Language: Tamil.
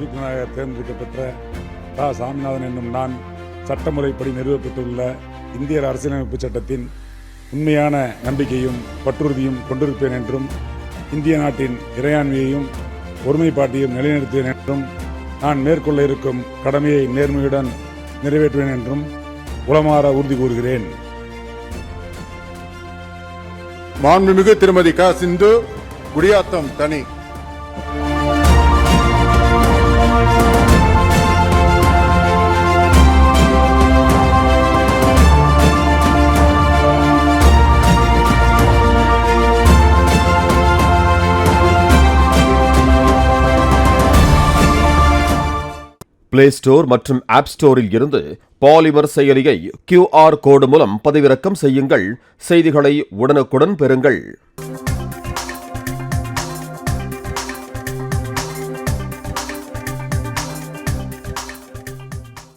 உறுப்பினராக தேர்ந்தெடுக்கப்பெற்ற தா. சாமிநாதன் என்னும் நான் சட்டமுறைப்படி நிறுவப்பட்டுள்ள இந்திய அரசியலமைப்பு சட்டத்தின் உண்மையான நம்பிக்கையும் பற்றுறுதியும் கொண்டிருப்பேன் என்றும் இந்திய நாட்டின் இறையாண்மையையும் ஒருமைப்பாட்டையும் நிலைநிறுத்துவேன் என்றும் நான் மேற்கொள்ள இருக்கும் கடமையை நேர்மையுடன் நிறைவேற்றுவேன் என்றும் உளமாற உறுதி கூறுகிறேன். மாண்புமிகு திருமதி க. சிந்து, குடியாத்தம் தனி. பிளே ஸ்டோர் மற்றும் ஆப் ஸ்டோரில் இருந்து பாலிமர் செயலியை QR கோடு மூலம் பதிவிறக்கம் செய்யுங்கள். செய்திகளை உடனுக்குடன் பெறுங்கள்.